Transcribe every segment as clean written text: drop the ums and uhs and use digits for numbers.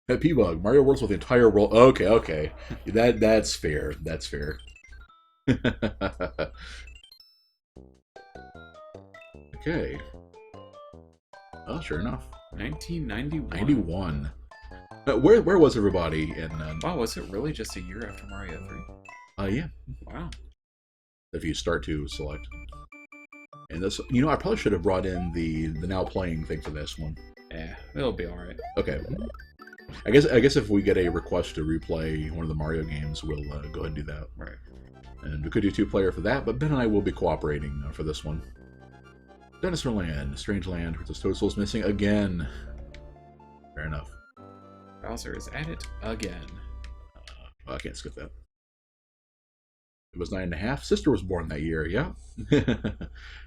P-Bug, Mario World's with the entire world. Okay, okay. That's fair. That's fair. Okay. Oh, sure enough. 1991. 91. Where was everybody in Wow, was it really just a year after Mario 3? yeah. Wow. If you start to select. And this, I probably should have brought in the now playing thing for this one. Yeah, it'll be alright. Okay. I guess if we get a request to replay one of the Mario games, we'll go ahead and do that. Right. And we could do two-player for that, but Ben and I will be cooperating for this one. Dinosaur Land, Strange Land, Princess Toadstool's missing again. Fair enough. Bowser is at it again. I can't skip that. It was 9.5. Sister was born that year. Yeah,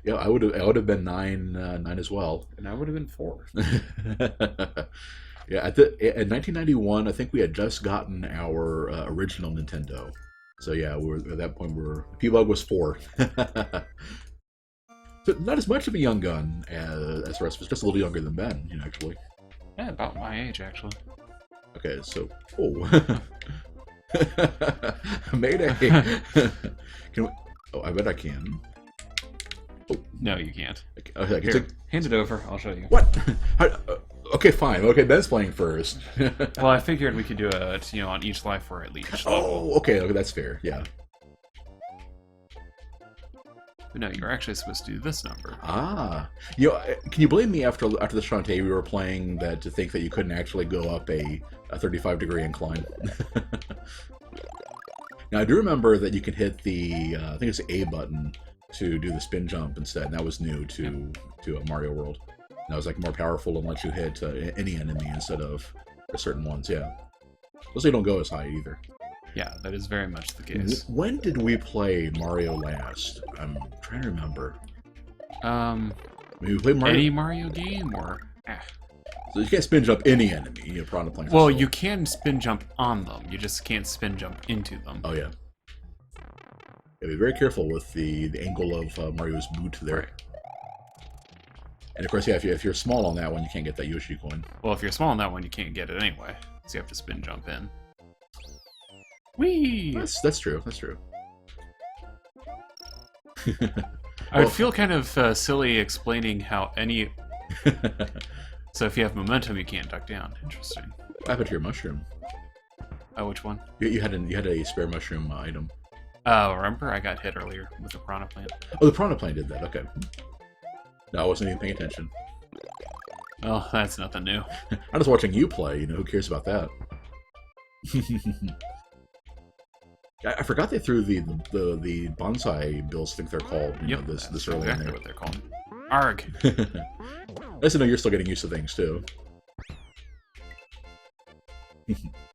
yeah. I would have been 9 as well. And I would have been 4. Yeah, at 1991, I think we had just gotten our original Nintendo. So yeah, at that point P-Bug was 4. So not as much of a young gun as the rest of us, just a little younger than Ben, actually. Yeah, about my age, actually. Okay, so Mayday. Can we, I bet I can. Oh. No, you can't. Okay, Here, hand it over. I'll show you. What? Okay, fine. Okay, Ben's playing first. Well, I figured we could do it, on each life or at least. Oh, okay, that's fair. Yeah. But no, you're actually supposed to do this number. Ah, can you blame me after the Shantae we were playing to think that you couldn't actually go up a 35-degree incline? Now I do remember that you can hit the I think it's the A button to do the spin jump instead. And that was new to Mario World. And that was like more powerful and lets you hit any enemy instead of certain ones. Yeah, those they don't go as high either. Yeah, that is very much the case. When did we play Mario last? I'm trying to remember. We played Mario. Any Mario game or? So you can't spin jump any enemy. Piranha Plant. Well, you can spin jump on them. You just can't spin jump into them. Oh yeah. Yeah, be very careful with the angle of Mario's boot there. Right. And of course, yeah, if you're small on that one, you can't get that Yoshi coin. Well, if you're small on that one, you can't get it anyway. So you have to spin jump in. Whee! That's true. That's true. I would feel kind of silly explaining how any. So if you have momentum, you can't duck down. Interesting. What happened to your mushroom? Oh, which one? You had a spare mushroom item. Remember I got hit earlier with the Piranha Plant. Oh, the Piranha Plant did that. Okay. No, I wasn't even paying attention. Oh, that's nothing new. I'm just watching you play. Who cares about that? I forgot they threw the bonsai bills. I think they're called. Yep, this early exactly in there. what they're called. Arg. Nice to know you're still getting used to things too.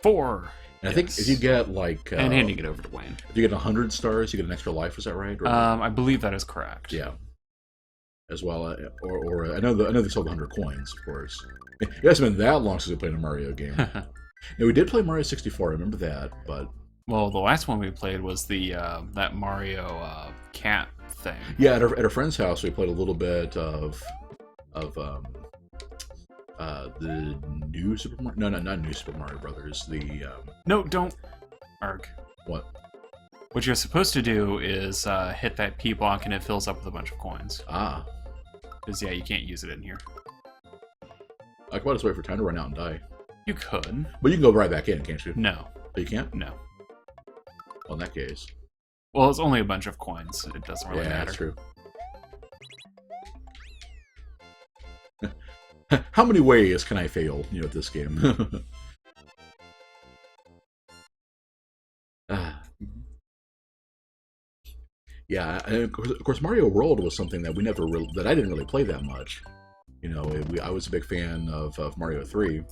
4. And I think if you get like and handing it over to Wayne. If you get 100 stars, you get an extra life. Is that right? Or, I believe that is correct. Yeah. As well, or I know they sold 100 coins, of course. It hasn't been that long since we played a Mario game. Yeah, we did play Mario 64. I remember that, but well, the last one we played was the that Mario cat thing. Yeah, at a friend's house, we played a little bit of the new Super Mario. No, not new Super Mario Brothers. The No, don't. Arg. What? What you're supposed to do is hit that P block and it fills up with a bunch of coins. Ah. Because, yeah, you can't use it in here. I could just wait for time to run out and die. You could. But you can go right back in, can't you? No. Oh, you can't? No. Well, in that case. Well, it's only a bunch of coins. It doesn't really matter. That's true. How many ways can I fail, at this game? Yeah, and of course, Mario World was something that that I didn't really play that much. I was a big fan of Mario 3.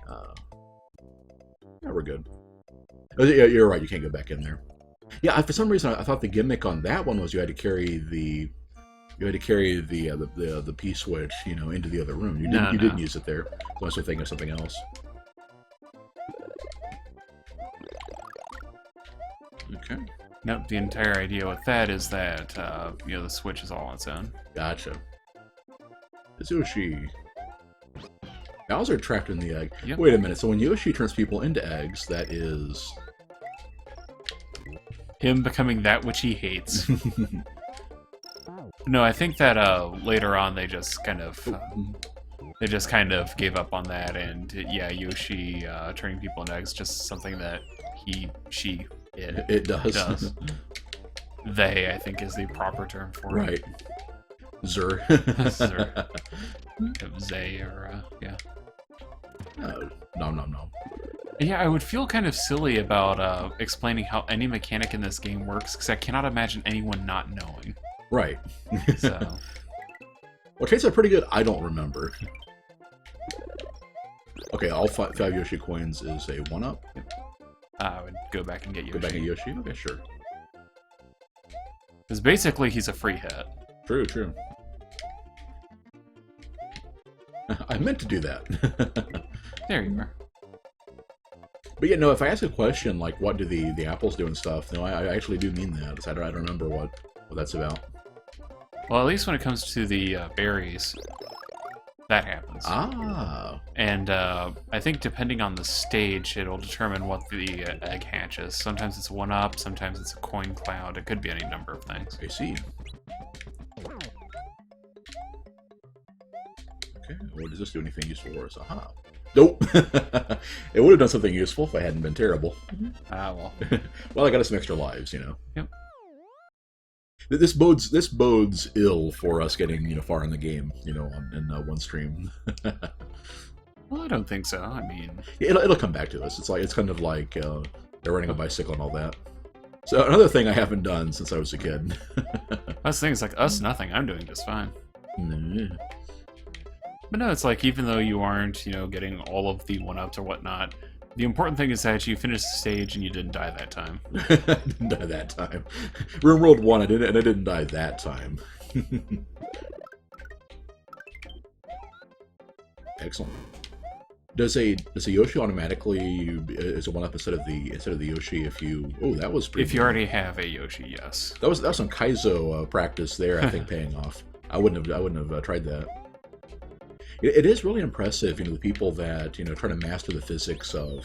Yeah, we're good. Oh, yeah, you're right. You can't go back in there. Yeah, for some reason I thought the gimmick on that one was you had to carry the P switch, into the other room. You didn't use it there. So I was thinking of something else. Okay. Nope, the entire idea with that is that, the Switch is all on its own. Gotcha. Sushi. Bowser trapped in the egg. Yep. Wait a minute. So when Yoshi turns people into eggs, that is Him becoming that which he hates. No, I think that later on they just kind of gave up on that, and yeah, Yoshi turning people into eggs just something that it does. They, I think, is the proper term for Right. it. Zer. Zer. Zay or yeah. Nom nom nom. Yeah, I would feel kind of silly about explaining how any mechanic in this game works, because I cannot imagine anyone not knowing. Right. So, Well, traits are pretty good. I don't remember. Okay, all five Yoshi coins is a 1-up. I would go back and get Yoshi. Go back at Yoshi? Okay, sure. Because basically he's a free hit. True, true. I meant to do that. There you are. But yeah, no, if I ask a question like, what do the apples do and stuff, no, I actually do mean that. I don't remember what that's about. Well, at least when it comes to the berries, that happens. Ah. And I think depending on the stage, it'll determine what the egg hatches. Sometimes it's a 1-up, sometimes it's a coin cloud. It could be any number of things. I see. Okay, well, does this do anything useful for us? Aha. Nope. It would have done something useful if I hadn't been terrible. Ah, well. Well, I got us some extra lives, you know. Yep. This bodes ill for us getting far in the game, in one stream. Well, I don't think so. I mean, Yeah, it'll come back to us. It's kind of like they're riding a bicycle and all that. So another thing I haven't done since I was a kid. us things like us, nothing. I'm doing just fine. Mm. But no, it's like even though you aren't, getting all of the 1-ups or whatnot, the important thing is that you finished the stage and you didn't die that time. I didn't die that time. Room World 1, I didn't die that time. Excellent. Does a Yoshi automatically is a 1-up instead of the Yoshi if you? Oh, that was pretty. If you already have a Yoshi, yes. That was some Kaizo practice there. I think paying off. I wouldn't have tried that. It is really impressive, the people that try to master the physics of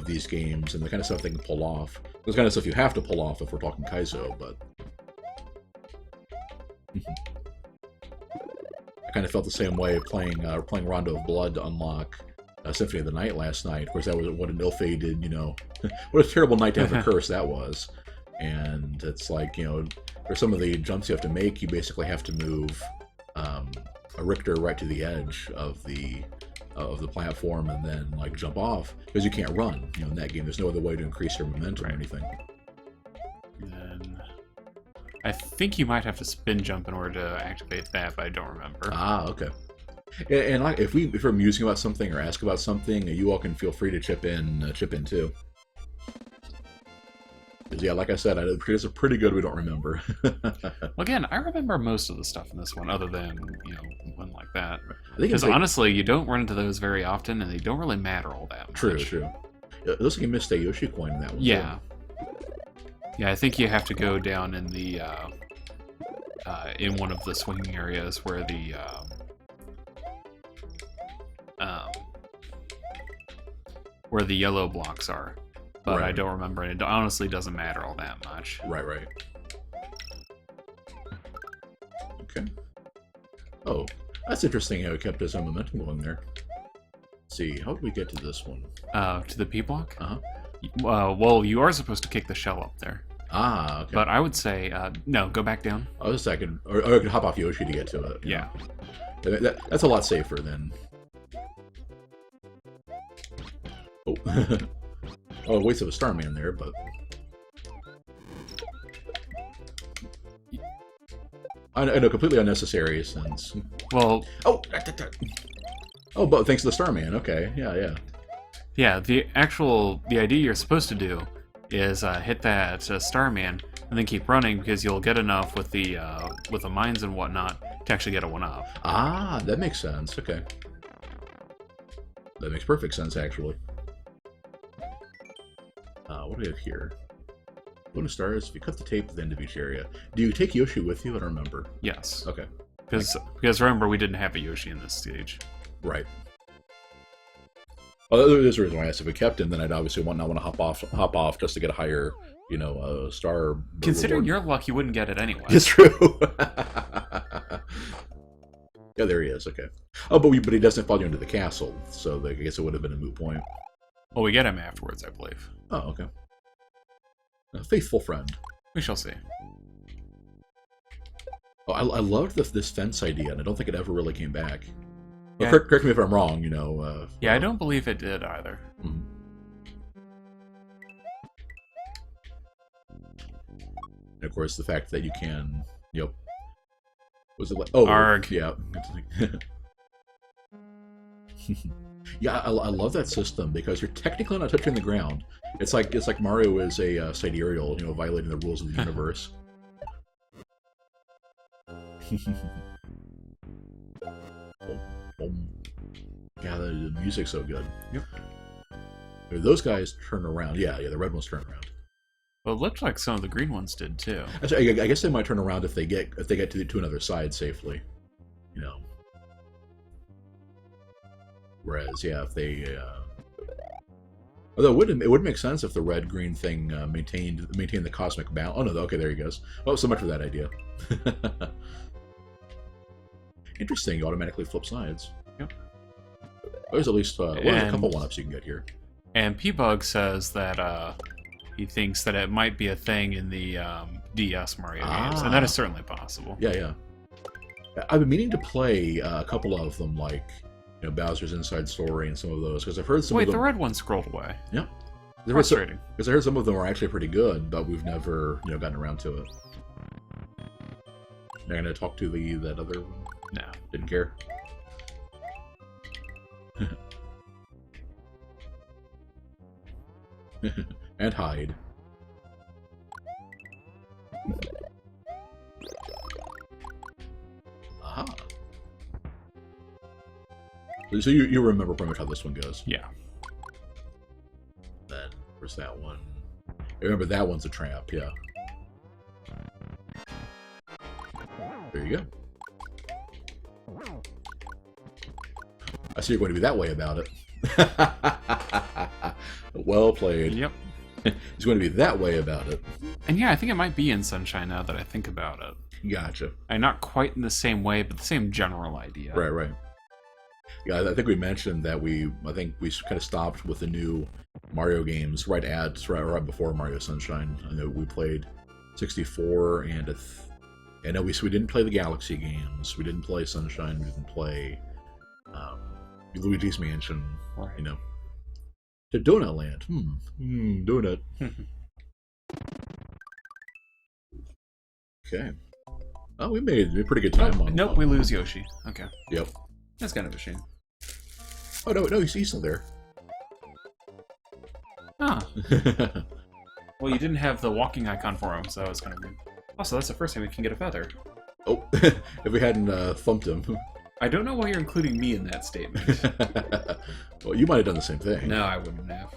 these games and the kind of stuff they can pull off. The kind of stuff you have to pull off if we're talking Kaizo, but I kind of felt the same way playing Rondo of Blood to unlock Symphony of the Night last night. Of course, that was what an ill-fated, what a terrible night to have a curse that was. And it's like, for some of the jumps you have to make, you basically have to move a Richter right to the edge of the platform and then like jump off because you can't run. In that game, there's no other way to increase your momentum or anything. And then I think you might have to spin jump in order to activate that, but I don't remember. Ah, okay. And like, if we're musing about something or ask about something, you all can feel free to chip in too. Because yeah, like I said, it's a pretty good. We don't remember. Well, again, I remember most of the stuff in this one, other than one like that. Because like, honestly, you don't run into those very often, and they don't really matter all that much. True. It looks like you missed a Yoshi coin in that one. Yeah. Yeah, I think you have to go down in the in one of the swinging areas where the yellow blocks are. But Right. I don't remember, and it honestly doesn't matter all that much. Right. Okay. Oh, that's interesting how it kept his own momentum going there. Let's see, how did we get to this one? To the P block? Uh-huh. Well, you are supposed to kick the shell up there. Ah, okay. But I would say, no, go back down. I was second, or I could hop off Yoshi to get to it. Yeah. That's a lot safer than... Oh. Oh, a waste of a Starman there, but... I know, completely unnecessary since... Well... Oh! Oh, but thanks to the Starman, okay. Yeah. Yeah, the idea you're supposed to do is hit that Starman and then keep running because you'll get enough with the mines and whatnot to actually get a 1-up. Ah, that makes sense, okay. That makes perfect sense, actually. What do we have here? Bonus stars, if you cut the tape at the end of each area. Do you take Yoshi with you? I don't remember. Yes. Okay. Because remember, we didn't have a Yoshi in this stage. Right. Well, there's a reason why I asked if we kept him. Then I'd obviously not want to hop off just to get a higher, star. Considering reward. your luck, you wouldn't get it anyway. It's true. Yeah, there he is. Okay. Oh, but he doesn't follow you into the castle, so I guess it would have been a moot point. Well, we get him afterwards, I believe. Oh, okay. A faithful friend. We shall see. Oh, I loved this fence idea, and I don't think it ever really came back. Well, Yeah. correct me if I'm wrong. Yeah, I don't believe it did either. Mhm. And of course, the fact that you can, was it like? Oh, Arg. yeah. Yeah, I love that system because you're technically not touching the ground. It's like Mario is a sidereal, violating the rules of the universe. Yeah, the music's so good. Yep. Those guys turn around. Yeah, the red ones turn around. Well, it looked like some of the green ones did too. Actually, I guess they might turn around if they get to another side safely. Whereas, yeah, if they although it would make sense if the red-green thing maintained the cosmic balance. Oh no, okay, there he goes. Oh, so much for that idea. Interesting, you automatically flip sides. Yep. There's at least a couple one-ups you can get here. And P-Bug says that he thinks that it might be a thing in the DS Mario games, and that is certainly possible. Yeah. I've been meaning to play a couple of them, like Bowser's Inside Story and some of those, because I've heard some of them. Wait, the red one scrolled away. Yeah. Frustrating. Because I heard some of them were actually pretty good, but we've never gotten around to it. You're gonna talk to that other one? No. Didn't care. And hide. Aha. So you remember pretty much how this one goes. Yeah. Then where's that one? I remember that one's a trap. Yeah. There you go. I see you're going to be that way about it. Well played. Yep. He's going to be that way about it. And yeah, I think it might be in Sunshine now that I think about it. Gotcha. And not quite in the same way, but the same general idea. Right. Yeah, I think we mentioned that I think we kind of stopped with the new Mario games right before Mario Sunshine. I know we played 64 and I know we didn't play the Galaxy games. We didn't play Sunshine. We didn't play Luigi's Mansion. Right. To Donut Land. Donut. Okay. Oh, we made a pretty good time on. Nope, we lose Yoshi. Okay. Yep. That's kind of a shame. Oh no, he's still there. Ah. Well, you didn't have the walking icon for him, so it's kind of weird. Also, that's the first time we can get a feather. Oh, if we hadn't thumped him. I don't know why you're including me in that statement. Well, you might have done the same thing. No, I wouldn't have.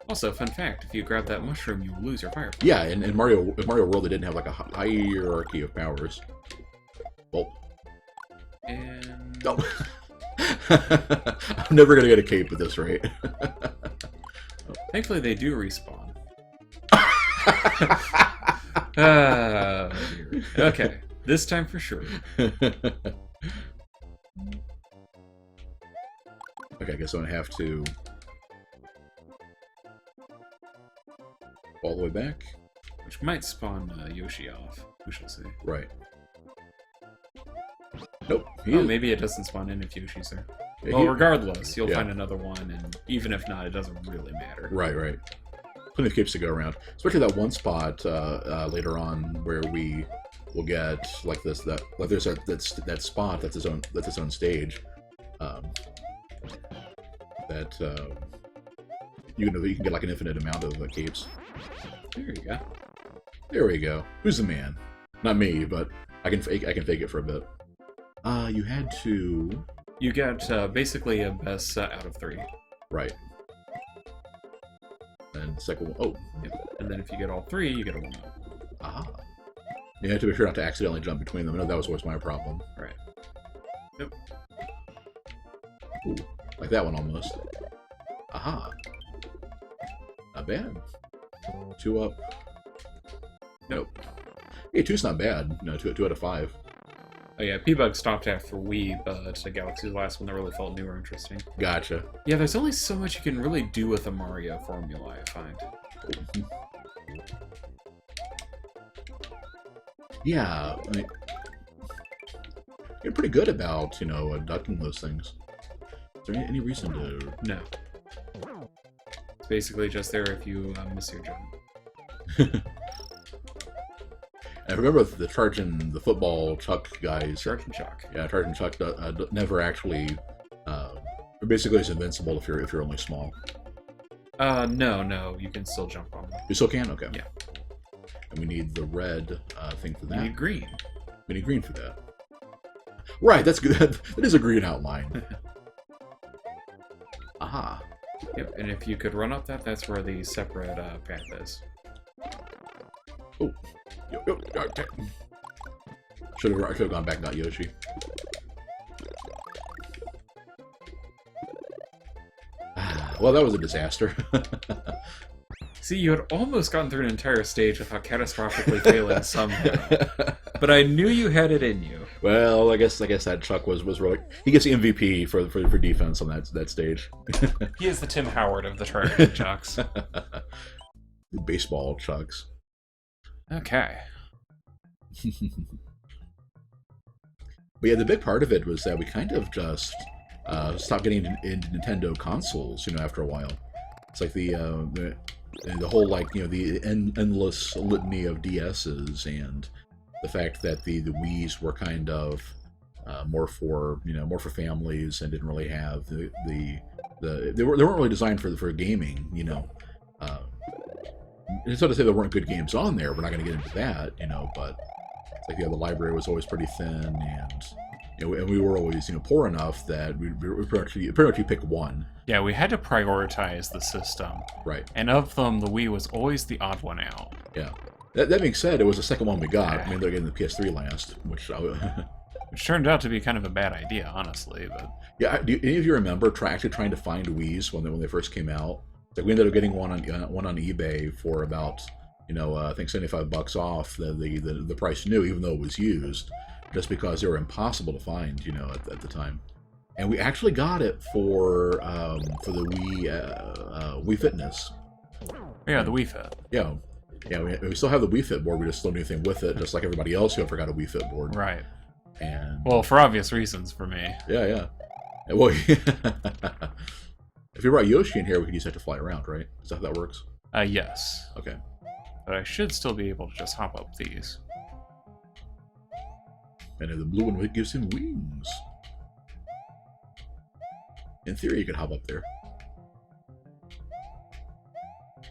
Also, fun fact, if you grab that mushroom, you will lose your fire. Yeah, in Mario World, they didn't have like a hierarchy of powers. Well. And... Oh. I'm never going to get a cape at this rate. Thankfully, they do respawn. Dear. Okay, this time for sure. Okay, I guess I'm going to have to all the way back. Which might spawn Yoshi off. We shall see. Right. Nope. Maybe it doesn't spawn in if Yoshi's there. Yeah, Well, regardless, you'll find another one, and even if not, it doesn't really matter. Right. Plenty of capes to go around. Especially that one spot later on where we will get like there's that spot that's its own stage. You can get like an infinite amount of capes. There you go. There we go. Who's the man? Not me, but I can fake it for a bit. You had to. You get basically a best out of 3. Right. And second one. Oh. Yep. And then if you get all 3, you get a 1-up. Ah. You have to be sure not to accidentally jump between them. I know that was always my problem. Right. Nope. Ooh, like that one almost. Aha. Not bad. 2 up. Nope. Hey, 2's not bad. No, 2 out of 5. Oh yeah, P-Bug stopped after Wii, but Galaxy's the last one that really felt new or interesting. Gotcha. Yeah, there's only so much you can really do with a Mario formula, I find. Yeah, I mean, you're pretty good about, you know, ducking those things. Is there any reason to... No. It's basically just there if you miss your jump. I remember the charging the football Chuck guys. Charge and Chuck. Yeah, charging Chuck never actually. Basically, is invincible if you're only small. No, you can still jump on them. You still can, okay. Yeah. And we need the red thing for that. You need green. We need green for that. Right, that's good. That is a green outline. Aha. Yep, and if you could run up that, that's where the separate path is. Oh. Okay. I should have gone back and got Yoshi. Well, that was a disaster. See, you had almost gotten through an entire stage without catastrophically failing somehow. But I knew you had it in you. Well, I guess that Chuck was really... He gets the MVP for defense on that stage. He is the Tim Howard of the Charging Chucks. The baseball Chucks. Okay. But yeah, the big part of it was that we kind of just stopped getting into Nintendo consoles, you know, after a while. It's like the whole, like, you know, the endless litany of DSs, and the fact that the Wiis were kind of more for families and didn't really have they weren't really designed for gaming, you know. It's not to say there weren't good games on there. We're not going to get into that, you know, but it's like, yeah, the library was always pretty thin, and you know, and we were always, you know, poor enough that we pretty much you pick one. Yeah, we had to prioritize the system. Right. And of them, the Wii was always the odd one out. Yeah. That being said, it was the second one we got. I mean, they're getting the PS3 last, which which turned out to be kind of a bad idea, honestly. But yeah, do any of you remember actually trying to find Wiis when they first came out? Like, we ended up getting one on eBay for about, you know, I think $75 off the price new, even though it was used, just because they were impossible to find, you know, at the time. And we actually got it for the Wii Fitness. yeah, the Wii Fit. Yeah, we still have the Wii Fit board. We just don't do anything with it, just like everybody else who ever got a Wii Fit board. Right. And well, for obvious reasons for me. Yeah. Well, if you brought Yoshi in here, we could use that to fly around, right? Is that how that works? Yes. Okay. But I should still be able to just hop up these. And then the blue one gives him wings. In theory, you could hop up there.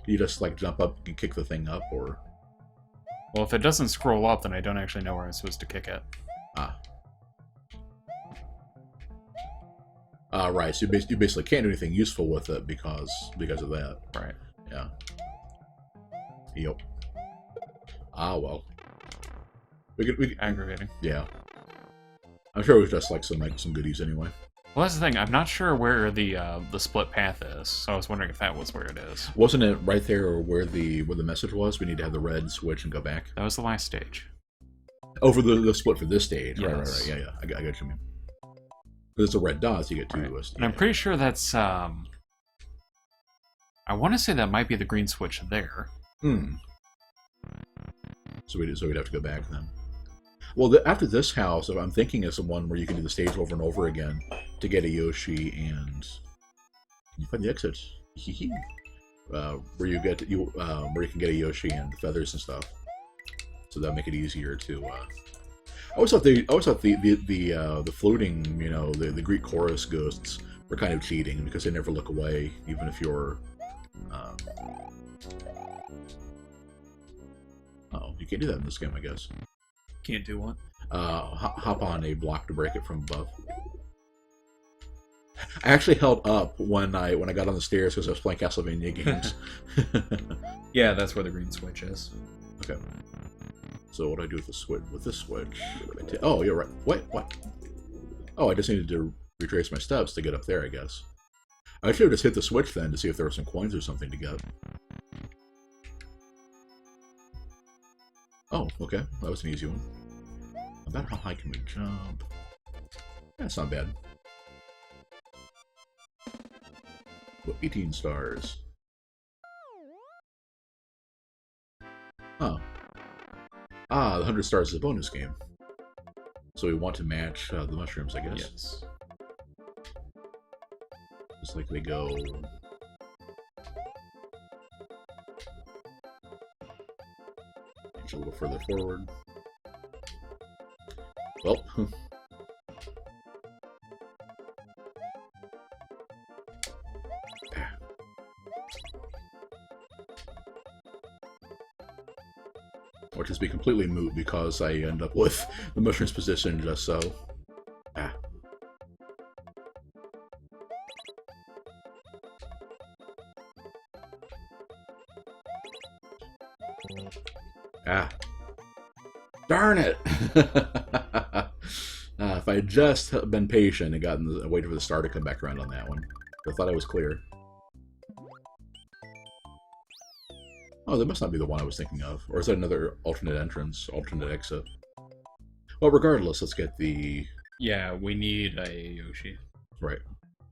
You just, like, jump up and kick the thing up, or... Well, if it doesn't scroll up, then I don't actually know where I'm supposed to kick it. Right, so you basically can't do anything useful with it because of that. Right. Yeah. Yep. Well. We could Aggravating. Yeah. I'm sure it was just like some goodies anyway. Well, that's the thing. I'm not sure where the split path is, so I was wondering if that was where it is. Wasn't it right there where the message was? We need to have the red switch and go back. That was the last stage. Oh, for the split for this stage. Yes. Right. Yeah. I got what you mean. Because it's a red dot, so you get two. Right. And I'm pretty sure that's I want to say that might be the green switch there. So we'd have to go back then. Well, after this house, I'm thinking is the one where you can do the stage over and over again to get a Yoshi, and you find the exit. Where you can get a Yoshi and the feathers and stuff. So that'll make it easier to. I always thought the floating, you know, the Greek chorus ghosts were kind of cheating because they never look away, even if you're. Oh, you can't do that in this game, I guess. Can't do what? Hop on a block to break it from above. I actually held up when I got on the stairs because I was playing Castlevania games. Yeah, that's where the green switch is. Okay. So what do I do with the switch? Oh, you're right. What? Oh, I just needed to retrace my steps to get up there, I guess. I should have just hit the switch then to see if there were some coins or something to get. Oh, okay. That was an easy one. About how high can we jump? That's not bad. Well, 18 stars. Oh. Ah, the 100 stars is a bonus game. So we want to match the mushrooms, I guess. Yes. Just like they go... Inch a little further forward. Well... Or just be completely moot because I end up with the mushrooms position just so. Ah. Ah. Darn it! If I had just been patient and gotten waited for the star to come back around on that one, I thought I was clear. Oh, that must not be the one I was thinking of. Or is that another alternate entrance, alternate exit? Well, regardless, let's get the... Yeah, we need a Yoshi. Right.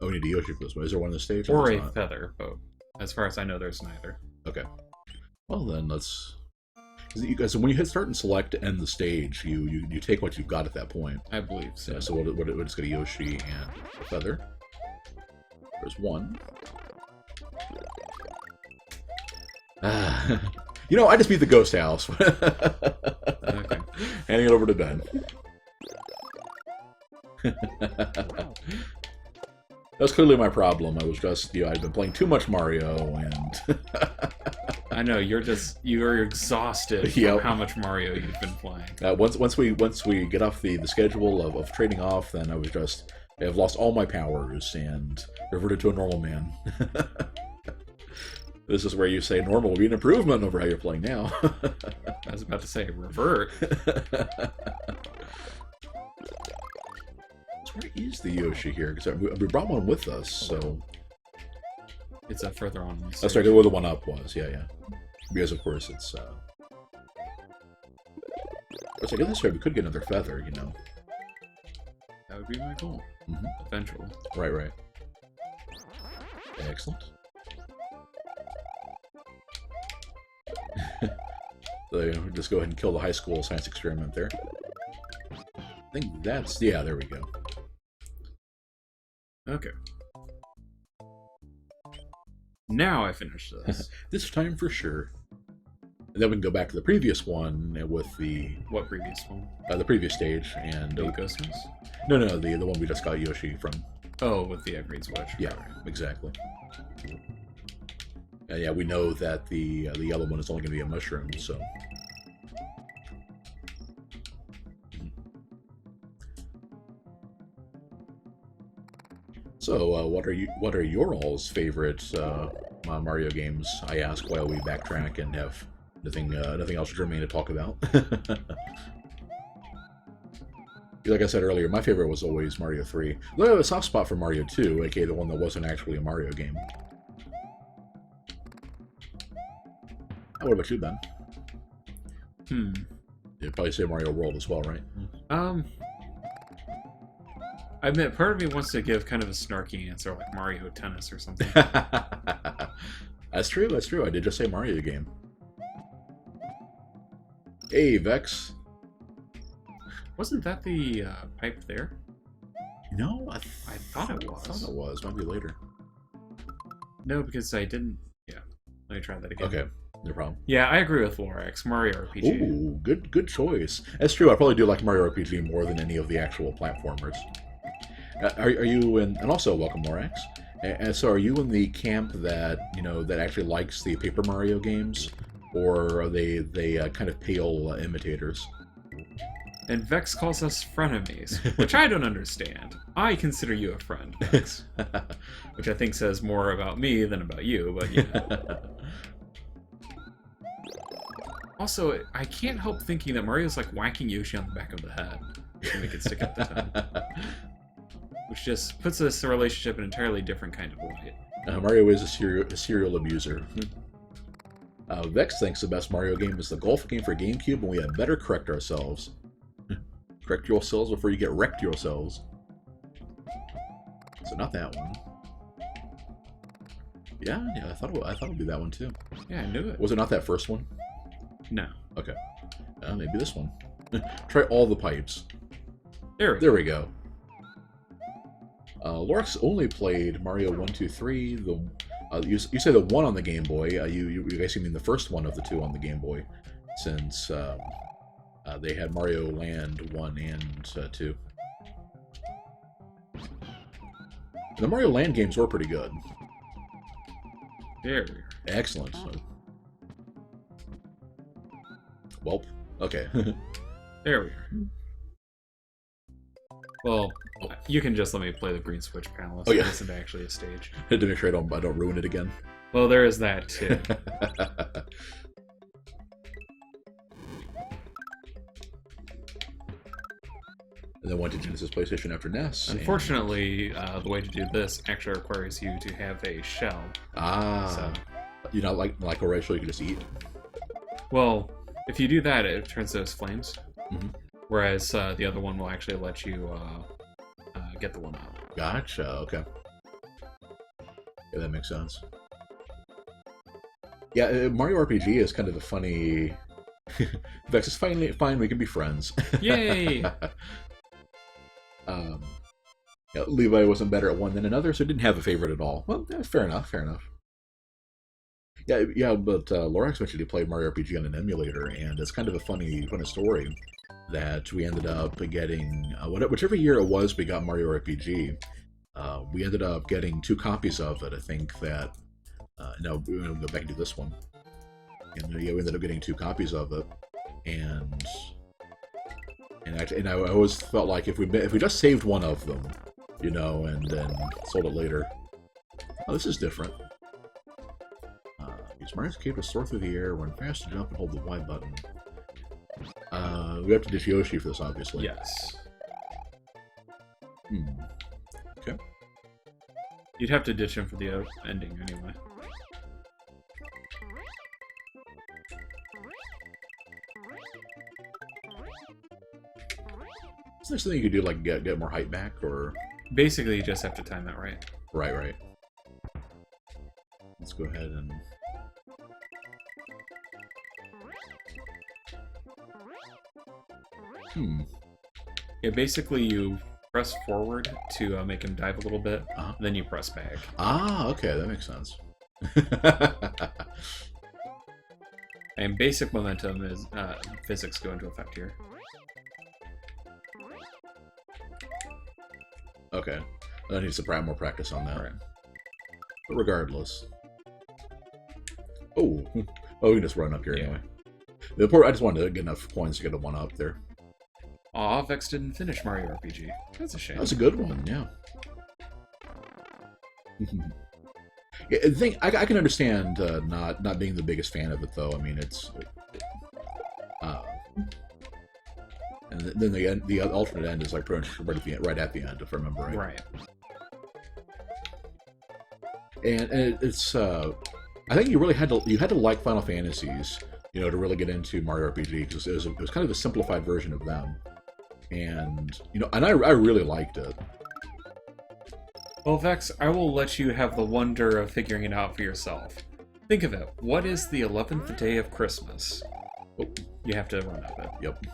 Oh, we need a Yoshi for this one. Is there one on the stage? Or a not? feather, but as far as I know, there's neither. Okay. Well, then let's... You guys, when you hit start and select to end the stage, you take what you've got at that point. I believe so. Yeah, so we'll just get a Yoshi and a feather. There's one. You know, I just beat the ghost house. Okay. Handing it over to Ben. That's clearly my problem. I was just, I'd been playing too much Mario, and... I know, you're exhausted from Yep. how much Mario you've been playing. Once we get off the schedule of trading off, then I've lost all my powers and reverted to a normal man. This is where you say normal will be an improvement over how you're playing now. I was about to say revert. So where is the Yoshi here? Because we brought one with us, so... It's up further on. That's right, where the one up was, yeah. Because of course it's like this way we could get another feather, you know. That would be my goal. Mm-hmm. Eventually. Right. Excellent. So just go ahead and kill the high school science experiment there. I think that's... yeah, there we go. Okay. Now I finished this. This time for sure. And then we can go back to the previous one with the... What previous one? The previous stage, and... The Ghost House? No, the one we just got Yoshi from. Oh, with the Green Switch. Yeah, Right. exactly. Yeah, we know that the yellow one is only going to be a mushroom, so... So, what are your all's favorite Mario games? I ask while we backtrack and have nothing else germane to talk about. Like I said earlier, my favorite was always Mario 3. Though I have a soft spot for Mario 2, aka the one that wasn't actually a Mario game. What about you, Ben? You'd probably say Mario World as well, right? I admit, part of me wants to give kind of a snarky answer, like Mario Tennis or something. That's true. I did just say Mario game. Hey, Vex. Wasn't that the pipe there? No, I thought it was. I thought it was. Might be later. No, because I didn't... Yeah. Let me try that again. Okay, no problem. Yeah, I agree with Lorax. Mario RPG. Ooh, good choice. That's true. I probably do like Mario RPG more than any of the actual platformers. Are you in? And also, welcome, Lorax. And so, are you in the camp that that actually likes the Paper Mario games, or are they kind of pale imitators? And Vex calls us frenemies, which I don't understand. I consider you a friend, Vex. Which I think says more about me than about you, but you know. Also, I can't help thinking that Mario's like whacking Yoshi on the back of the head to make it stick out the tongue. which just puts this relationship in an entirely different kind of light. Mario is a serial abuser. Vex thinks the best Mario game is the golf game for GameCube, and we had better correct ourselves. Correct yourselves before you get wrecked yourselves. So not that one. Yeah, I thought it would be that one too. Yeah, I knew it. Was it not that first one? No. Okay. Maybe this one. Try all the pipes. There we go. Lorax only played Mario 1, 2, 3. You say the one on the Game Boy. You guys mean the first one of the two on the Game Boy, since they had Mario Land 1 and 2. The Mario Land games were pretty good. There we are. Excellent. Welp. Okay. There we are. Well, you can just let me play the Green Switch Palace. Oh, yeah. This isn't actually a stage. To make sure I don't ruin it again. Well, there is that too. And then went to Genesis, PlayStation after NES. Unfortunately, the way to do this actually requires you to have a shell. So. You not like Rachel, you can just eat? Well, if you do that, it turns those flames. Mm-hmm. Whereas the other one will actually let you get the one out. Gotcha, okay. Yeah, that makes sense. Yeah, Mario RPG is kind of a funny... Vex is fine, we can be friends. Yay! Yeah, Levi wasn't better at one than another, so didn't have a favorite at all. Well, fair enough. Yeah, but Lorax mentioned he played Mario RPG on an emulator, and it's kind of a funny story that we ended up getting, whichever year it was we got Mario RPG, we ended up getting 2 copies of it. I think that, no, we're going to go back and do this one. And yeah, we ended up getting 2 copies of it, and I always felt like if we just saved one of them, you know, and then sold it later. Oh, this is different. Use Mario's cape to soar through the air, run fast to jump, and hold the Y button. We have to ditch Yoshi for this, obviously. Yes. Okay. You'd have to ditch him for the ending anyway. Is there something you could do, like get more height back, or? Basically, you just have to time that right. Right. Let's go ahead and. Yeah, basically you press forward to make him dive a little bit, then you press back. Ah, okay, that makes sense. And basic momentum is physics go into effect here. Okay, I need some more practice on that. Right. But regardless. Oh, we can just run up here anyway. I just wanted to get enough coins to get a 1-up there. Aw, Vex didn't finish Mario RPG. That's a shame. That's a good one, yeah. Yeah, the thing, I can understand not being the biggest fan of it, though. I mean, it's... and then the alternate end is like pretty much right at the end, if I remember right. Right. And it's... I think you had to like Final Fantasies, you know, to really get into Mario RPG, because it was kind of a simplified version of them. And, you know, and I really liked it. Well, Vex, I will let you have the wonder of figuring it out for yourself. Think of it. What is the 11th day of Christmas? Oh. You have to run up it. Yep.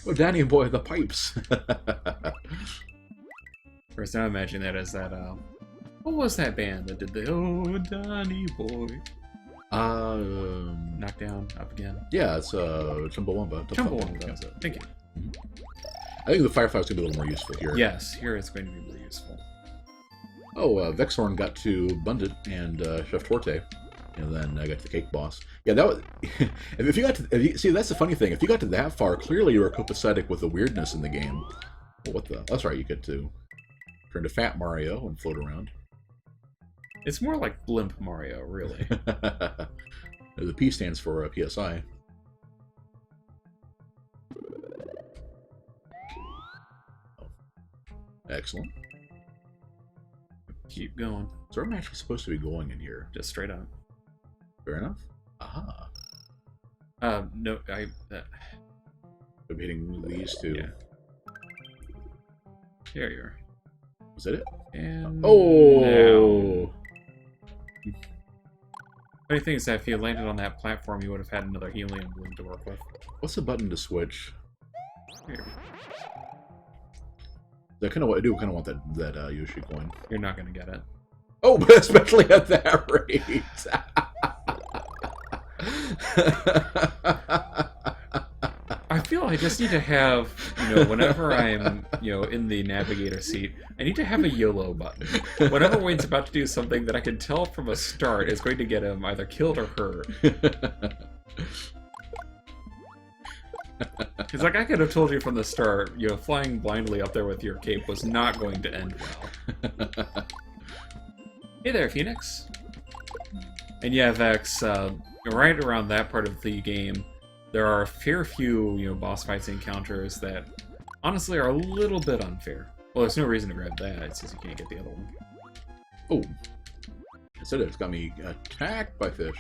Oh, Danny boy, the pipes. First, now imagine that as that, what was that band that did the, oh, Danny boy? Knock down, up again. Yeah, it's, Chumbawamba. Chumbawamba, that was it. Thank you. I think the Firefly's gonna be a little more useful here. Yes, here it's going to be really useful. Oh, Vexhorn got to Bundit and Chef Torte, and then I got to the Cake Boss. Yeah, that was... if you got to... see, that's the funny thing. If you got to that far, clearly you were copacetic with the weirdness in the game. Well, what the... That's right, you get to... turn to Fat Mario and float around. It's more like Blimp Mario, really. The P stands for PSI. Oh. Excellent. Keep going. So where am I actually supposed to be going in here? Just straight up. Fair enough. Aha. No, I'm hitting these two. Yeah. There you are. Was that it? And Oh! now. Funny thing is that if you landed on that platform, you would have had another helium balloon to work with. What's the button to switch? Here. I kind of want that Yoshi coin. You're not gonna get it. Oh, especially at that rate. I feel I just need to have, whenever I'm, in the navigator seat, I need to have a YOLO button. Whenever Wayne's about to do something that I can tell from a start is going to get him either killed or hurt. Because, I could have told you from the start, flying blindly up there with your cape was not going to end well. Hey there, Phoenix. And yeah, Vex, right around that part of the game, there are a fair few, boss fights and encounters that honestly are a little bit unfair. Well, there's no reason to grab that since you can't get the other one. Oh. Instead it's got me attacked by fish.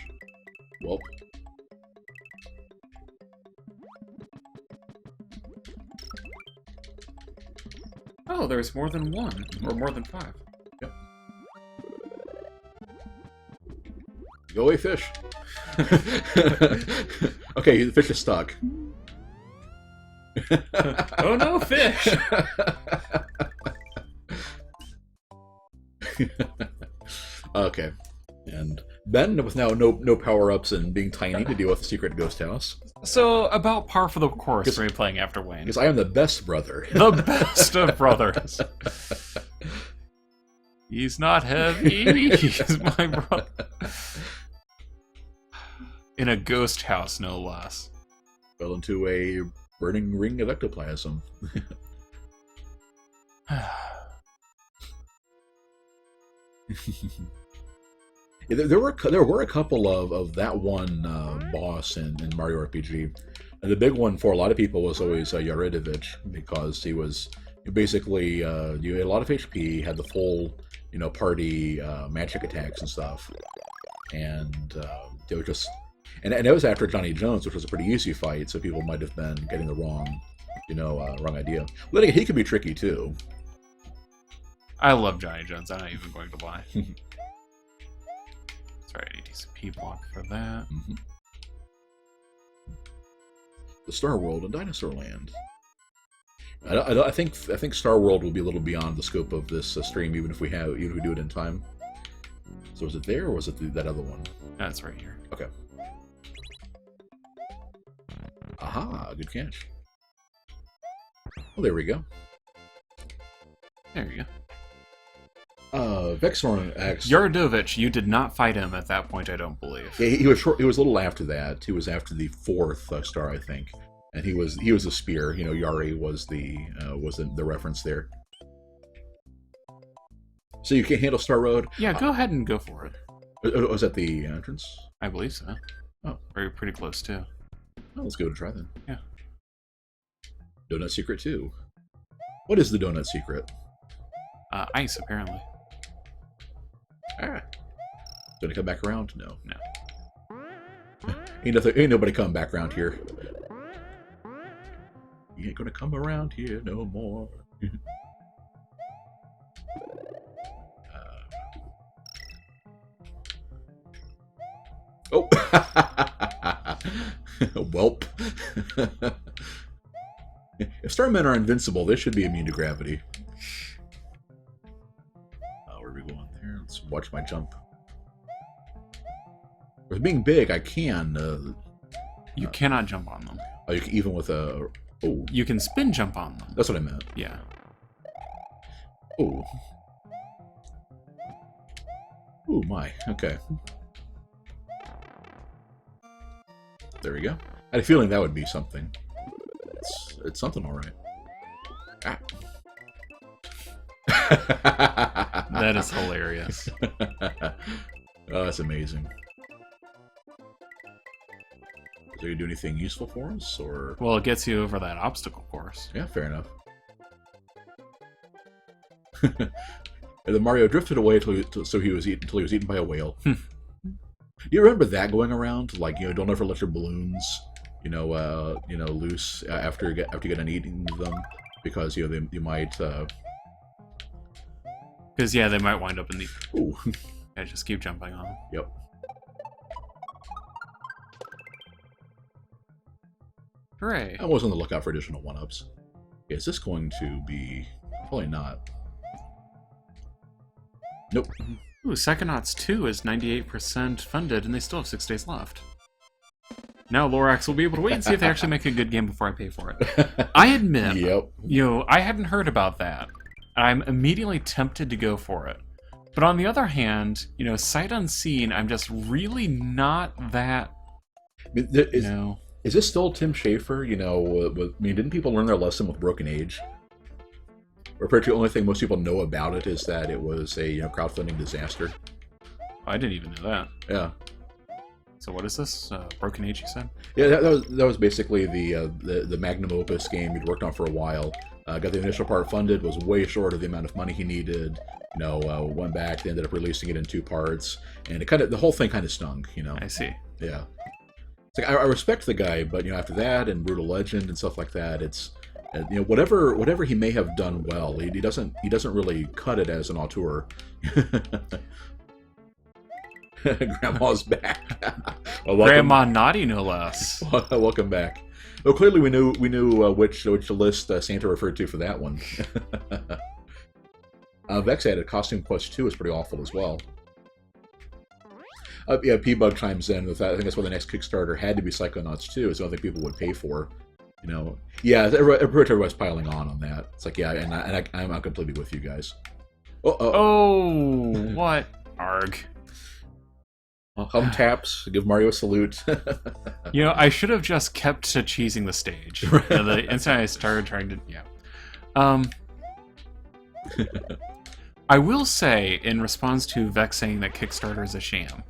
Well. Oh, there's more than one, or more than 5. Yep. Go away, fish. Okay, the fish is stuck. Oh no, fish! Okay. And Ben, with now no power-ups and being tiny to deal with the secret ghost house. So, about par for the course for me playing after Wayne. Because I am the best brother. The best of brothers. He's not heavy, he's my brother. In a ghost house, no less. Fell into a burning ring of ectoplasm. There were a couple of that one boss in Mario RPG. And the big one for a lot of people was always Yaridovich, because he was basically you had a lot of HP, had the full party magic attacks and stuff, and they were just and it was after Johnny Jones, which was a pretty easy fight, so people might have been getting the wrong wrong idea. But again, he could be tricky too. I love Johnny Jones. I'm not even going to lie. Sorry, I need to use a P-block for that. Mm-hmm. The Star World and Dinosaur Land. I think Star World will be a little beyond the scope of this stream, even if we do it in time. So was it there, or was it that other one? That's right here. Okay. Aha! Good catch. Well, there we go. There you go. Vexorn X. Yaridovich, you did not fight him at that point, I don't believe. Yeah, he was short. He was a little after that. He was after the 4th star, I think, and he was a spear. Yari was the reference there. So you can't handle Star Road? Yeah, go ahead and go for it. Was that the entrance? I believe so. Oh, or you're pretty close too. Well, let's give it a try then. Yeah. Donut Secret 2. What is the donut secret? Ice, apparently. Ah. Gonna come back around? No. No. Ain't nobody come back around here. You ain't gonna come around here no more. Oh! Welp. If Starmen are invincible, they should be immune to gravity. Where are we going there? Let's watch my jump. With being big, I can. You cannot jump on them. Oh, you can, even with a. Oh. You can spin jump on them. That's what I meant. Yeah. Oh. Oh my. Okay. There we go. I had a feeling that would be something. It's something, all right. Ah. That is hilarious. Oh, that's amazing. So you do anything useful for us, or? Well, it gets you over that obstacle course. Yeah, fair enough. And then Mario drifted away until he was eaten by a whale. Do you remember that going around? Like, don't ever let your balloons, loose after you get done eating them, because you might. Because yeah, they might wind up in the. Ooh. I just keep jumping on them. Yep. Hooray! I was on the lookout for additional one-ups. Okay, is this going to be? Probably not. Nope. Ooh, Psychonauts 2 is 98% funded, and they still have 6 days left. Now Lorax will be able to wait and see if they actually make a good game before I pay for it. I admit, Yep. I hadn't heard about that. I'm immediately tempted to go for it. But on the other hand, sight unseen, I'm just really not that, Is this still Tim Schafer? Didn't people learn their lesson with Broken Age? Or pretty the only thing most people know about it is that it was a crowdfunding disaster. I didn't even know that. Yeah. So what is this? Broken Age, you said? Yeah, that was basically the magnum opus game he'd worked on for a while. Got the initial part funded, was way short of the amount of money he needed. Went back, they ended up releasing it in 2 parts, and the whole thing kind of stung. I see. Yeah. It's like I respect the guy, but after that and Brutal Legend and stuff like that, it's whatever he may have done well, he doesn't really cut it as an auteur. Grandma's back. Well, Grandma Naughty, no less. Welcome back. Well, clearly we knew which list Santa referred to for that one. Vex added Costume Quest 2 is pretty awful as well. Yeah, P-Bug chimes in with that. I think that's why the next Kickstarter had to be Psychonauts 2. It's the only thing people would pay for. Yeah, everybody's piling on that. It's like, yeah, and I'm completely with you guys. Oh, what? Arg. Hum taps, give Mario a salute. I should have just kept to cheesing the stage. The instant I started trying to, I will say, in response to Vex saying that Kickstarter is a sham,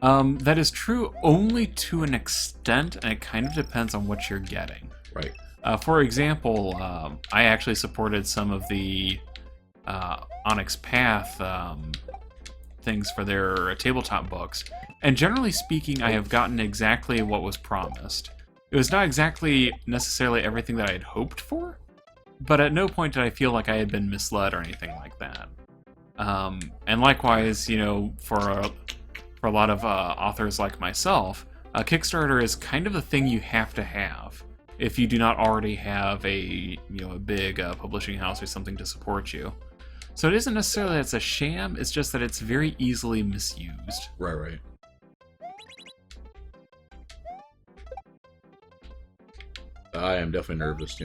that is true only to an extent, and it kind of depends on what you're getting. Right. For example, I actually supported some of the Onyx Path things for their tabletop books, and generally speaking, I have gotten exactly what was promised. It was not exactly necessarily everything that I had hoped for, but at no point did I feel like I had been misled or anything like that. And likewise, for a lot of authors like myself, Kickstarter is kind of the thing you have to have if you do not already have a big publishing house or something to support you. So it isn't necessarily that it's a sham, it's just that it's very easily misused. Right. I am definitely nervous,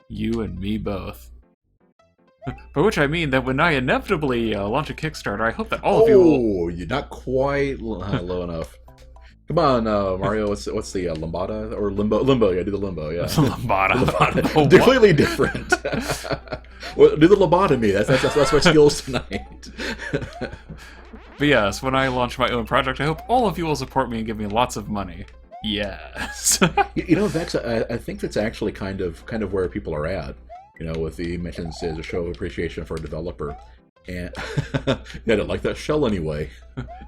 You and me both. By which I mean that when I inevitably launch a Kickstarter, I hope that all of you will... Oh, you're not quite low enough. Come on, Mario. What's the Lambada or Limbo? Limbo, yeah. Do the Limbo, yeah. Lambada. Oh, completely different. Well, do the lobotomy. That's my skills tonight. But yes, when I launch my own project, I hope all of you will support me and give me lots of money. Yes. Vex, I think that's actually kind of where people are at. With the mentions as a show of appreciation for a developer. And I don't like that shell anyway.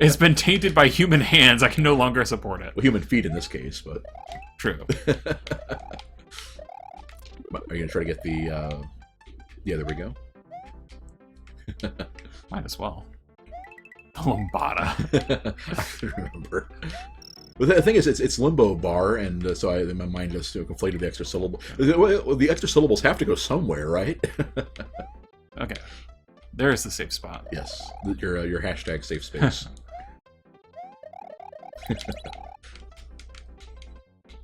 It's been tainted by human hands. I can no longer support it. Well, human feet in this case, but... True. Are you going to try to get the... Yeah, there we go. Might as well. The Lambada. I should remember. But the thing is, it's Limbo Bar, and so my mind just conflated the extra syllable. Well, the extra syllables have to go somewhere, right? Okay. There is the safe spot. Yes, your hashtag safe space.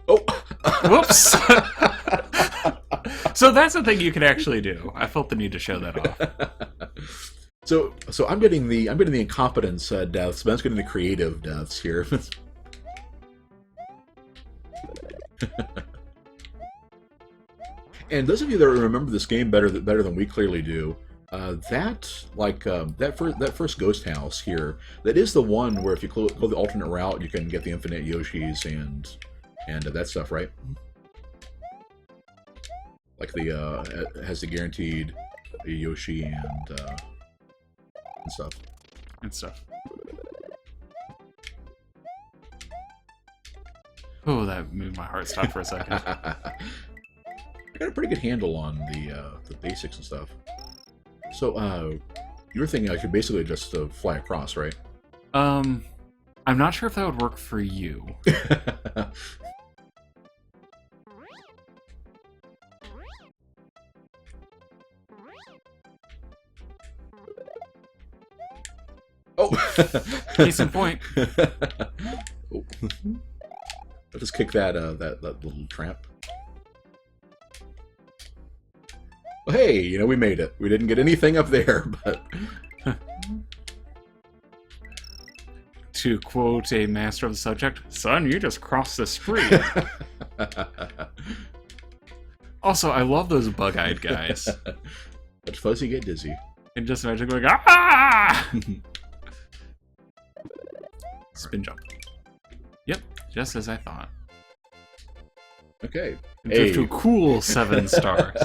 Oh! Whoops! So that's the thing you can actually do. I felt the need to show that off. So I'm getting the incompetence deaths, Ben's getting the creative deaths here. And those of you that remember this game better than we clearly do, That first ghost house here, that is the one where if you go the alternate route, you can get the infinite Yoshis and that stuff, right? Like it has the guaranteed Yoshi and stuff. And stuff. Oh, that made my heart stop for a second. I got a pretty good handle on the basics and stuff. So, you were thinking I could basically just fly across, right? I'm not sure if that would work for you. Oh! Case in point. Oh. I'll just kick that little tramp. Well, hey, we made it. We didn't get anything up there, but... To quote a master of the subject, son, you just crossed the street. Also, I love those bug-eyed guys. But Fuzzy get dizzy. And just imagine going, ah! Spin jump. Yep, just as I thought. Okay. Hey. To cool 7 stars.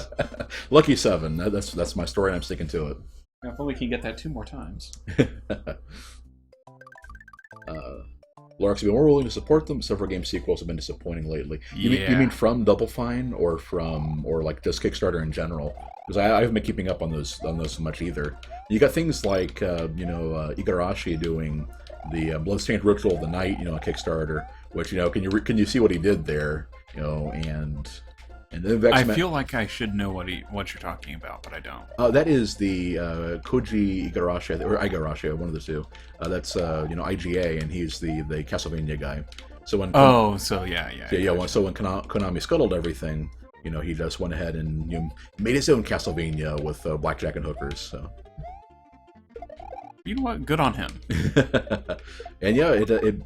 Lucky 7. That's my story, and I'm sticking to it. If only we can get that 2 more times. Lorax, have been more willing to support them. Several game sequels have been disappointing lately. You mean from Double Fine or like just Kickstarter in general? Because I haven't been keeping up on those so much either. You got things like Igarashi doing the Bloodstained Ritual of the Night, on Kickstarter, which can you see what he did there, and then I feel like I should know what you're talking about, but I don't. That is the Koji Igarashi, or Igarashi, one of the two. That's IGA, and he's the Castlevania guy. So when so yeah. So when Konami scuttled everything, he just went ahead and made his own Castlevania with blackjack and hookers. So. You know what? Good on him. And yeah,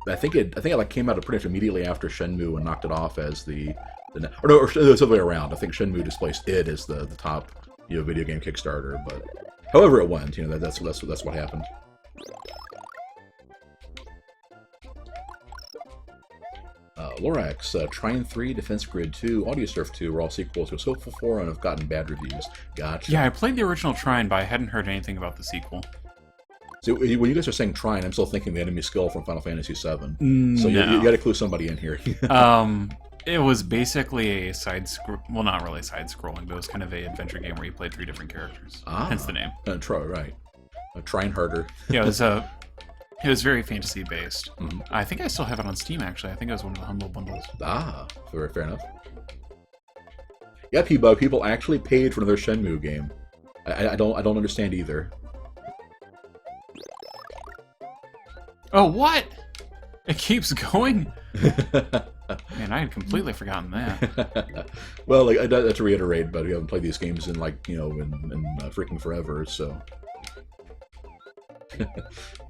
I think it came out pretty much immediately after Shenmue and knocked it off as or it was the other way around. I think Shenmue displaced it as the top video game Kickstarter. But however it went, that's what happened. Lorax, Trine 3, Defense Grid 2, Audio Surf 2 were all sequels I was hopeful for and have gotten bad reviews. Gotcha. Yeah, I played the original Trine, but I hadn't heard anything about the sequel. So when you guys are saying Trine, I'm still thinking the enemy skill from Final Fantasy VII. So you got to clue somebody in here. It was basically a well, not really side-scrolling, but it was kind of an adventure game where you played 3 different characters. Hence the name. Right. Trine Harder. Yeah, it was very fantasy-based. Mm-hmm. I think I still have it on Steam, actually. I think it was one of the Humble Bundles. Fair enough. Yeah, P-Bug, people actually paid for another Shenmue game. I don't understand either. Oh, what? It keeps going? Man, I had completely forgotten that. Well, to reiterate, but we haven't played these games in freaking forever, so.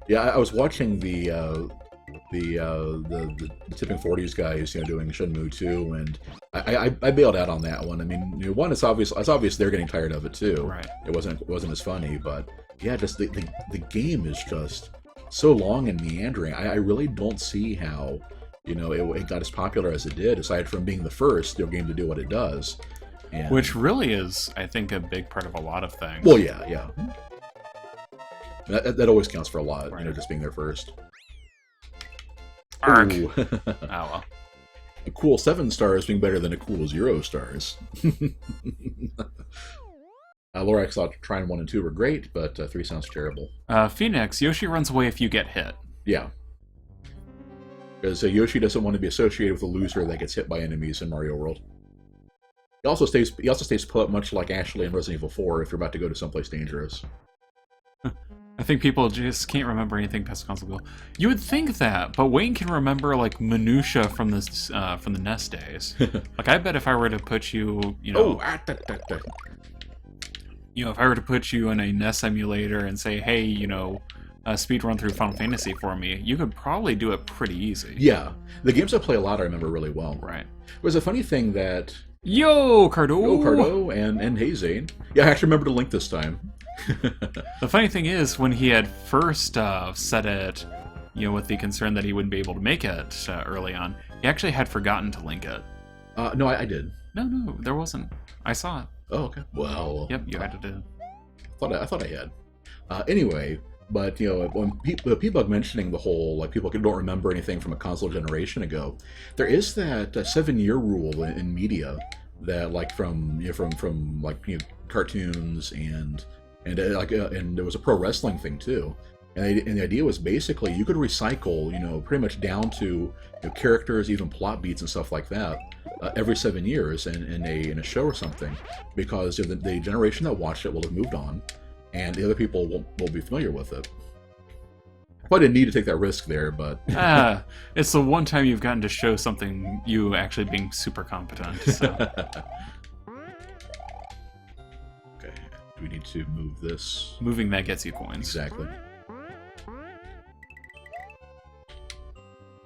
Yeah, I was watching the Tipping 40s guys, doing Shenmue 2, and I bailed out on that one. I mean, one, it's obvious they're getting tired of it too. Right. It wasn't as funny, but yeah, just the game is just so long and meandering. I really don't see how it got as popular as it did, aside from being the first game to do what it does. And, which really is, I think, a big part of a lot of things. Well, yeah. That always counts for a lot, right. Just being there first. Arc. Oh, well. A cool 7 stars being better than a cool 0 stars. Lorax thought Trine 1 and 2 were great, but 3 sounds terrible. Phoenix, Yoshi runs away if you get hit. Yeah. Because Yoshi doesn't want to be associated with a loser that gets hit by enemies in Mario World. He also stays put, much like Ashley in Resident Evil 4, if you're about to go to someplace dangerous. I think people just can't remember anything past console go. You would think that, but Wayne can remember minutia from the NES days. I bet if I were to put you, if I were to put you in a NES emulator and say, hey, speed run through Final Fantasy for me, you could probably do it pretty easy. Yeah, the games I play a lot I remember really well. Right. It was a funny thing that Yo, Cardo! And hey, Zane. Yeah, I actually remember to link this time. The funny thing is, when he had first said it, with the concern that he wouldn't be able to make it early on, he actually had forgotten to link it. No, I did. No, there wasn't. I saw it. Oh, okay. Well. Yep, you had to do. I thought I had. Anyway, but when P-Bug mentioning the whole like people don't remember anything from a console generation ago, there is that 7-year rule in media that like from cartoons and there was a pro wrestling thing too. And the idea was basically you could recycle, pretty much down to characters, even plot beats and stuff like that, every 7 years in a show or something, because the generation that watched it will have moved on, and the other people will be familiar with it. I didn't need to take that risk there, but it's the one time you've gotten to show something you actually being super competent. So. Okay, do we need to move this? Moving that gets you coins. Exactly.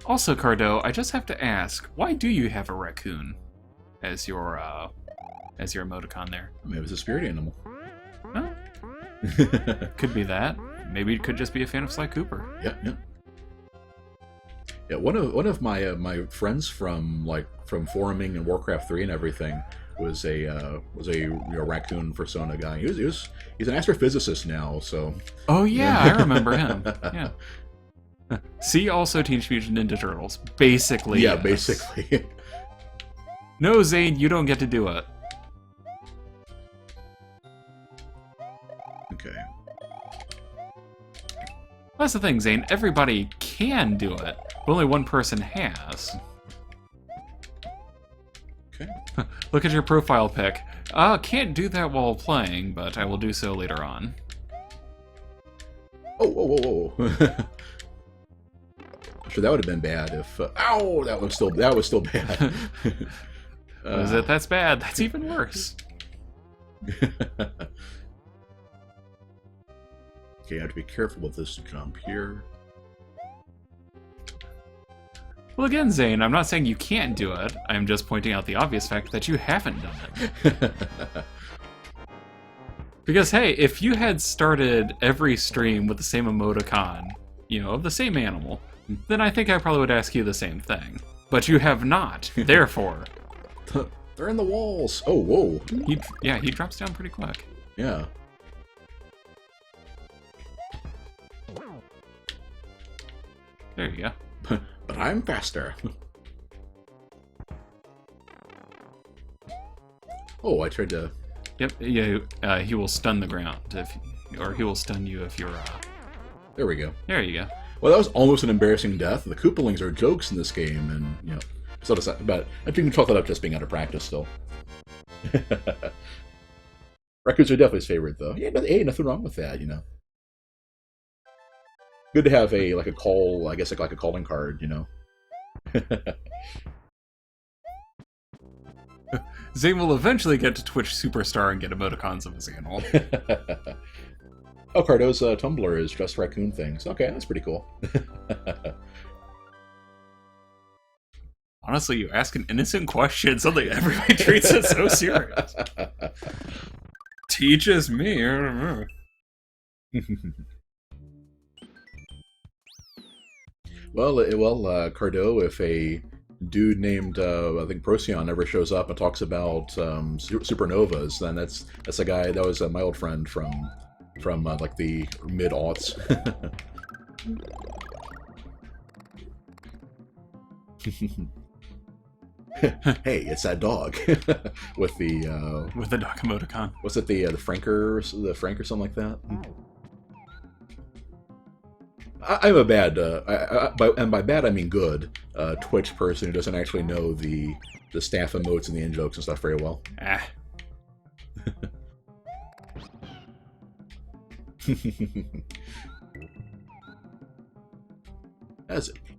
Also, Cardo, I just have to ask, why do you have a raccoon as your emoticon there? Maybe it's a spirit animal. Huh? Could be that. Maybe it could just be a fan of Sly Cooper. Yeah. One of my friends from foruming and Warcraft 3 and everything was a raccoon persona guy. He's an astrophysicist now, so. Oh yeah, I remember him. Yeah. See also Teenage Mutant Ninja Turtles. Basically. Yeah, yes. basically. No, Zane, you don't get to do it. Okay. That's the thing, Zane. Everybody can do it, but only one person has. Okay. Look at your profile pic. Can't do that while playing, but I will do so later on. Oh, whoa. I'm sure that would have been bad if. Ow! That was still bad. Was it? That's bad. That's even worse. Okay, I have to be careful with this jump here. Well, again, Zane, I'm not saying you can't do it. I'm just pointing out the obvious fact that you haven't done it. Because, hey, if you had started every stream with the same emoticon, of the same animal, then I think I probably would ask you the same thing. But you have not, therefore. They're in the walls. Oh, whoa. He drops down pretty quick. Yeah. There you go. But I'm faster. Oh, I tried to... Yep, yeah, he will stun the ground, or he will stun you if you're... There we go. There you go. Well, that was almost an embarrassing death. The Koopalings are jokes in this game, and, so does that, but I think you can chalk that up just being out of practice still. Raccoons are definitely his favorite, though. Yeah, but hey, nothing wrong with that, Good to have a call, I guess, like a calling card, Zane will eventually get to Twitch Superstar and get emoticons of his animal. Oh, Cardo's Tumblr is just raccoon things. Okay, that's pretty cool. Honestly, you ask an innocent question, suddenly everybody treats it so serious. Teaches me. I don't know. Well, Cardo, if a dude named I think Procyon ever shows up and talks about supernovas, then that's a guy that was my old friend from like the mid-aughts. Hey, it's that dog with the dog emoticon. What's it, the Franker or something like that? I'm a bad, and by bad I mean good, Twitch person who doesn't actually know the staff emotes and the in-jokes and stuff very well. Yeah,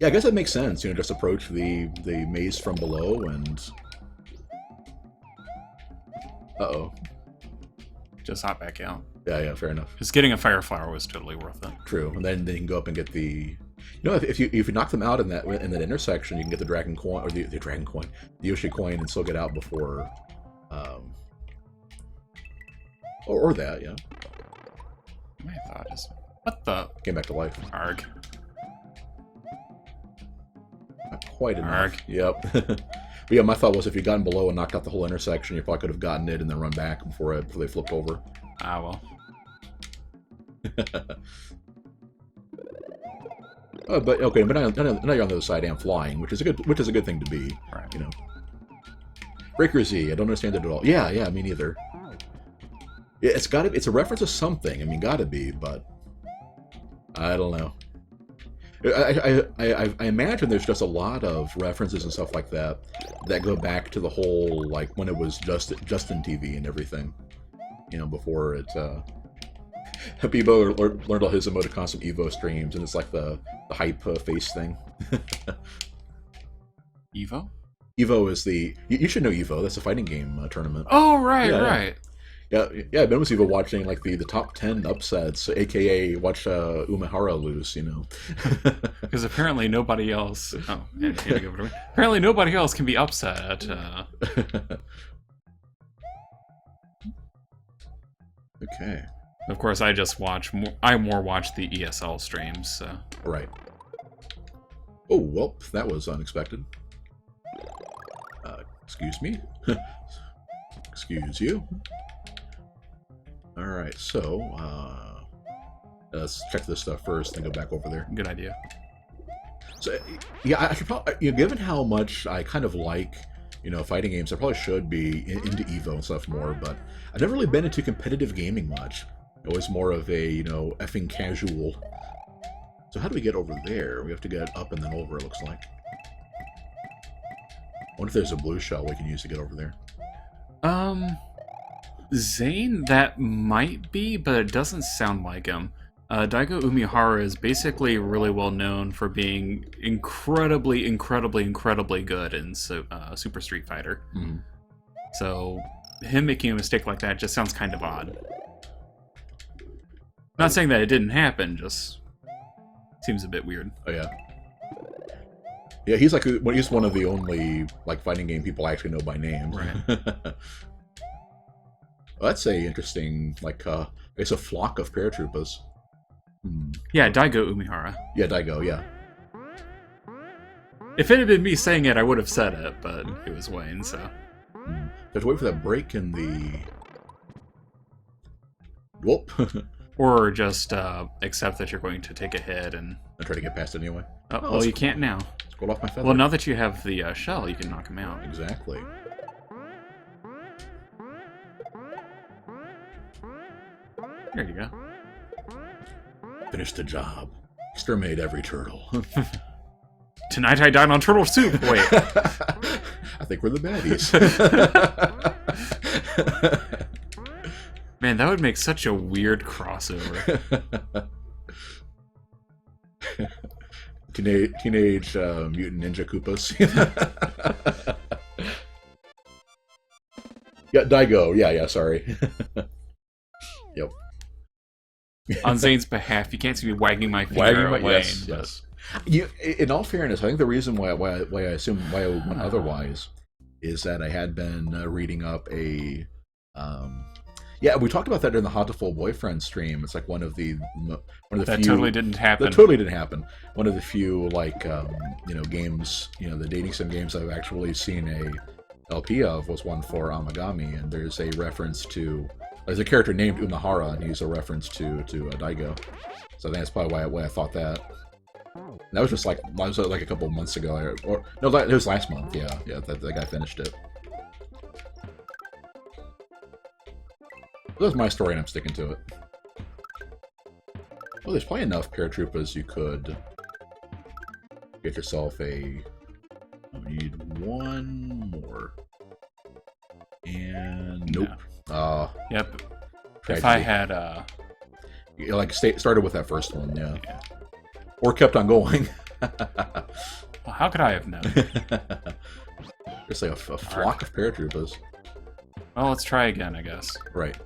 I guess that makes sense. Just approach the maze from below and. Uh-oh. Just hop back out. Yeah, fair enough. Because getting a fire flower was totally worth it. True, and then you can go up and get the. If you knock them out in that intersection, you can get the dragon coin or the dragon coin, the Yoshi coin, and still get out before. Or that, yeah. My thought is, what the Came back to life. arg? Not quite enough. Arg. Yep. But yeah, my thought was if you'd gotten below and knocked out the whole intersection, you probably could have gotten it and then run back before they flipped over. Ah, well. But okay, but now you're on the other side and flying, which is a good thing to be. Right. You know. Breaker Z, I don't understand it at all. Yeah, me neither. Yeah, it's a reference to something. I mean, gotta be, but I don't know. I imagine there's just a lot of references and stuff like that go back to the whole, like, when it was Justin TV and everything. You know, before it, Bebo learned all his emoticons from Evo streams, and it's like the hype face thing. Evo? Evo is you should know Evo. That's a fighting game tournament. Oh, right, Yeah, yeah. right. Yeah, Ben was even watching like the top 10 upsets, aka watch Umehara lose, you know. Because apparently nobody else. Oh, apparently nobody else can be upset. Okay, Of course, I just watch more. I more watch the ESL streams. So. right. Oh, well, that was unexpected. Excuse me. Excuse you. All right, so let's check this stuff first, then go back over there. Good idea. So, yeah, I should probably, you know, given how much I kind of like, you know, fighting games, I probably should be into Evo and stuff more, but I've never really been into competitive gaming much. Always more of a, you know, effing casual. So how do we get over there? We have to get up and then over, it looks like. I wonder if there's a blue shell we can use to get over there. Zane, that might be, but it doesn't sound like him. Daigo Umehara is basically really well known for being incredibly good in Super Street Fighter. Mm-hmm. So him making a mistake like that just sounds kind of odd. Not saying that it didn't happen, just seems a bit weird. Oh, yeah. Yeah, he's like he's one of the only like fighting game people I actually know by name. Right. Well, that's a interesting, like, it's a flock of paratroopers. Hmm. Yeah, Daigo Umehara. Yeah, Daigo, yeah. If it had been me saying it, I would have said it, but it was Wayne, so... Hmm. Have to wait for that break in the... Whoop. Or just accept that you're going to take a hit and... I try to get past it anyway. Oh, well, you can't now. Let's go off my feather. Well, now that you have the shell, you can knock him out. Exactly. There you go. Finish the job. Exterminate every turtle. Tonight I dine on turtle soup! Wait. I think we're the baddies. Man, that would make such a weird crossover. Teenage Mutant Ninja Koopas. Yeah, Daigo. Yeah, sorry. Yep. On Zane's behalf, you can't see me wagging my finger at Wayne. Yes, but... yes. You, in all fairness, I think the reason why I assume why I went otherwise is that I had been reading up a yeah, we talked about that during the Hot to Full Boyfriend stream. It's like one of the that few, totally didn't happen. That totally didn't happen. One of the few like you know, games, you know, the dating sim games I've actually seen a LP of was one for Amagami, and there's a reference to there's a character named Umehara, and he's a reference to Daigo. So I think that's probably why I thought that. And that was just like a couple of months ago, or no, it was last month. Yeah, that guy finished it. That's my story, and I'm sticking to it. Well, there's probably enough paratroopers you could get yourself a... You need one more. And... Nope. Yep. Tragedy. If I had... Yeah, like, started with that first one, yeah. Or kept on going. Well, how could I have known? There's like a flock of paratroopers. Well, let's try again, I guess. Right.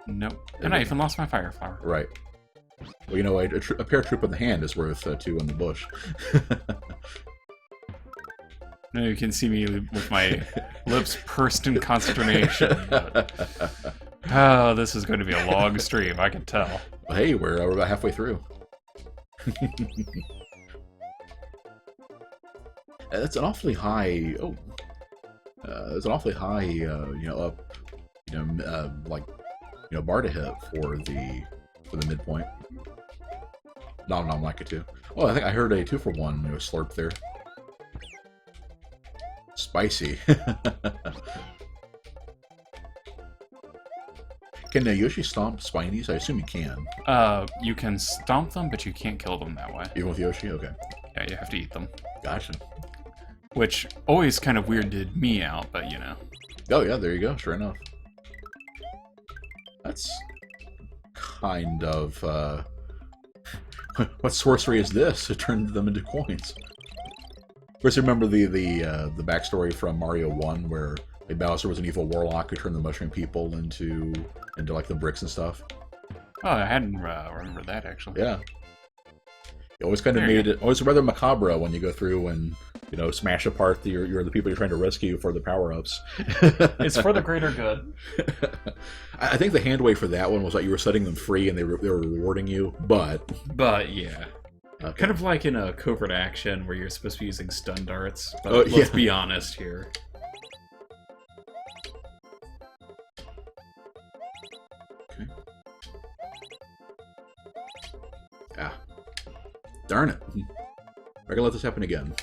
Nope. And I even lost my fire flower. Right. Well, you know, a paratroop in the hand is worth 2 in the bush. Now you can see me with my lips pursed in consternation. But... Oh, this is going to be a long stream, I can tell. Well, hey, we're about halfway through. That's an awfully high. Oh, it's an awfully high. Up. Bar to hit for the midpoint. Nom nom like it too. Oh, I think I heard a 2-for-1 slurp there. Spicy. Can Yoshi stomp Spinies? I assume you can. You can stomp them, but you can't kill them that way. Even with Yoshi? Okay. Yeah, you have to eat them. Gotcha. Which always kind of weirded me out, but you know. Oh yeah, there you go. Sure enough. That's kind of what sorcery is this? To turn them into coins. Of course, remember the backstory from Mario 1 where Bowser was an evil warlock who turned the mushroom people into like the bricks and stuff. Oh, I hadn't remembered that actually. Yeah. It always kind of made it always rather macabre when you go through and smash apart the people you're trying to rescue for the power-ups. It's for the greater good. I think the handwave for that one was that you were setting them free and they were rewarding you, but yeah. okay. Kind of like in a covert action where you're supposed to be using stun darts, but Oh, let's yeah. be honest here. Okay. Ah. Darn it. We're gonna let this happen again.